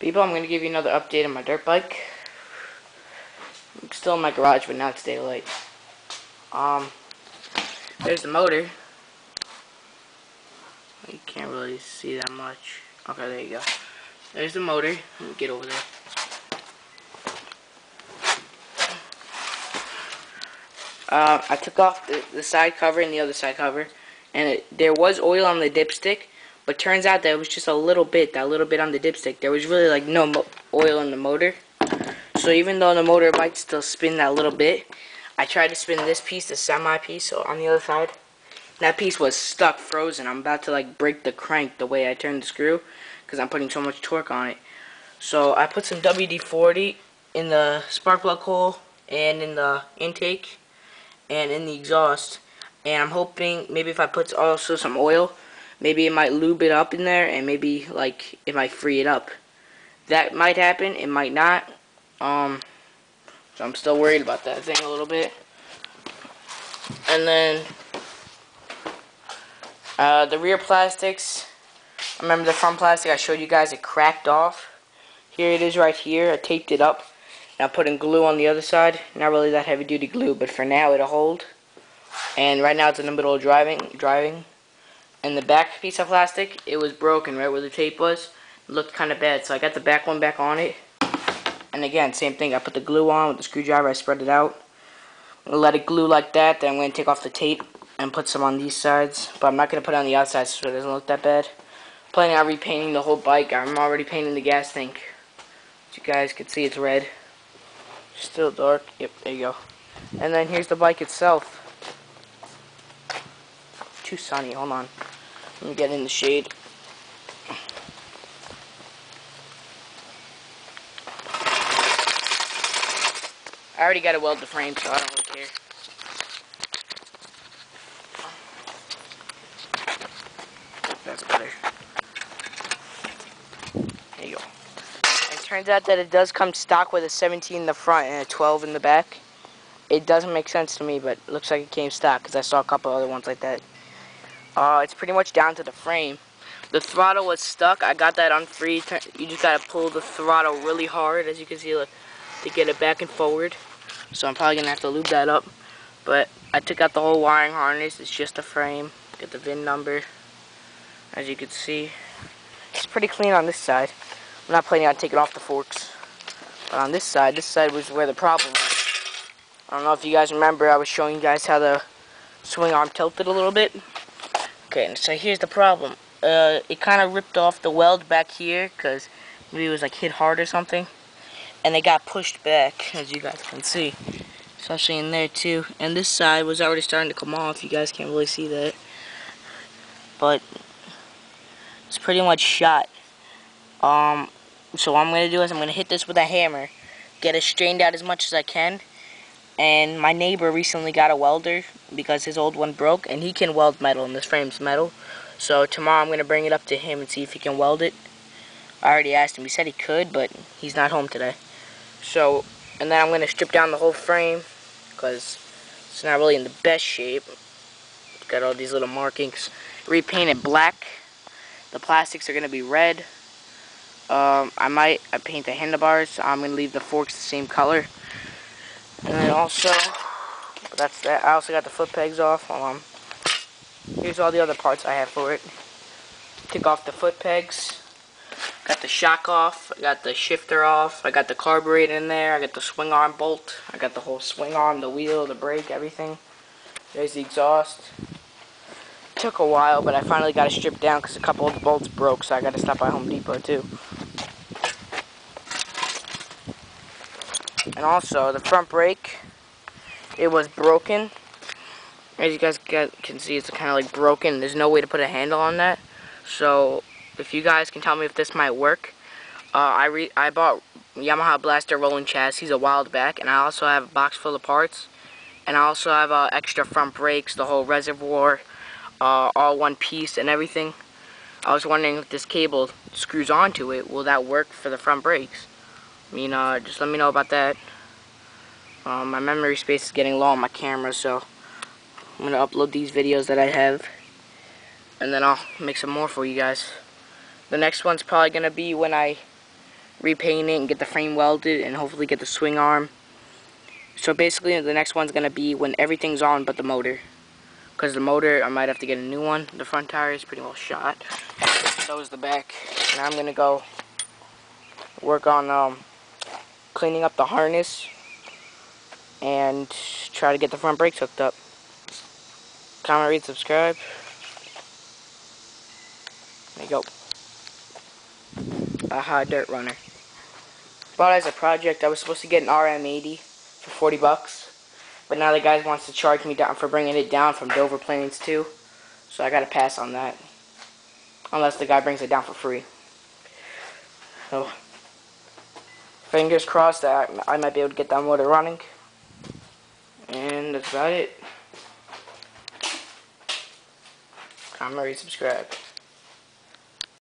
People, I'm going to give you another update on my dirt bike. I'm still in my garage, but now it's daylight. There's the motor. You can't really see that much. Okay, there you go. There's the motor. Let me get over there. I took off the side cover and the other side cover, and there was oil on the dipstick, but turns out that it was just a little bit, that little bit on the dipstick. There was really like no oil in the motor. So even though the motor might still spin that little bit, I tried to spin this piece, the semi piece, so on the other side. That piece was stuck, frozen. I'm about to like break the crank the way I turned the screw, because I'm putting so much torque on it. So I put some WD-40 in the spark plug hole and in the intake and in the exhaust, and I'm hoping maybe if I put also some oil, maybe it might lube it up in there, and maybe like it might free it up. That might happen, it might not. So I'm still worried about that thing a little bit. And then the rear plastics, I remember the front plastic I showed you guys, it cracked off. Here it is right here. I taped it up. Now putting glue on the other side. Not really that heavy duty glue, but for now it'll hold. And right now it's in the middle of driving. And the back piece of plastic, it was broken right where the tape was. It looked kind of bad, so I got the back one back on it. And again, same thing. I put the glue on with the screwdriver. I spread it out. I'm going to let it glue like that. Then I'm going to take off the tape and put some on these sides. But I'm not going to put it on the outside so it doesn't look that bad. Planning on repainting the whole bike. I'm already painting the gas tank. As you guys can see, it's red. Still dark. Yep, there you go. And then here's the bike itself. Too sunny. Hold on. Let me get in the shade. I already got to weld the frame, so I don't really care. That's better. There you go. And it turns out that it does come stock with a 17 in the front and a 12 in the back. It doesn't make sense to me, but it looks like it came stock because I saw a couple other ones like that. It's pretty much down to the frame. The throttle was stuck. I got that unfree. You just got to pull the throttle really hard, as you can see, look, to get it back and forward. So I'm probably going to have to lube that up. But I took out the whole wiring harness. It's just a frame. Get the VIN number. As you can see, it's pretty clean on this side. I'm not planning on taking off the forks. But on this side was where the problem was. I don't know if you guys remember, I was showing you guys how the swing arm tilted a little bit. Okay, so here's the problem. It kind of ripped off the weld back here because maybe it was like hit hard or something. And it got pushed back, as you guys can see. Especially in there too. And this side was already starting to come off. You guys can't really see that. But it's pretty much shot. So what I'm going to do is I'm going to hit this with a hammer. Get it straightened out as much as I can. And my neighbor recently got a welder because his old one broke. And he can weld metal, and this frame's metal. So tomorrow I'm going to bring it up to him and see if he can weld it. I already asked him. He said he could, but he's not home today. So, and then I'm going to strip down the whole frame because it's not really in the best shape. It's got all these little markings. Repaint it black. The plastics are going to be red. I paint the handlebars. I'm going to leave the forks the same color. And then also, that's that. I also got the foot pegs off. Here's all the other parts I have for it. Took off the foot pegs. Got the shock off. I got the shifter off. I got the carburetor in there. I got the swing arm bolt. I got the whole swing arm, the wheel, the brake, everything. There's the exhaust. Took a while, but I finally got it stripped down because a couple of the bolts broke, so I got to stop by Home Depot too. And also, the front brake, it was broken. As you guys can see, it's kind of like broken. There's no way to put a handle on that. So, if you guys can tell me if this might work, I bought Yamaha Blaster rolling chassis a while back, and I also have a box full of parts. And I also have extra front brakes, the whole reservoir, all one piece and everything. I was wondering if this cable screws onto it, will that work for the front brakes? I mean, just let me know about that. My memory space is getting low on my camera, so I'm going to upload these videos that I have. And then I'll make some more for you guys. The next one's probably going to be when I repaint it and get the frame welded and hopefully get the swing arm. So basically the next one's going to be when everything's on but the motor. Because the motor, I might have to get a new one. The front tire is pretty well shot. So is the back. Now I'm going to go work on cleaning up the harness and try to get the front brakes hooked up. Comment, rate, subscribe. There you go. Baja Dirt Runner. Bought as a project. I was supposed to get an RM80 for 40 bucks. But now the guy wants to charge me down for bringing it down from Dover Plains too. So I gotta pass on that. Unless the guy brings it down for free. So, fingers crossed that I might be able to get that motor running. And that's about it. Comment, rate, subscribe.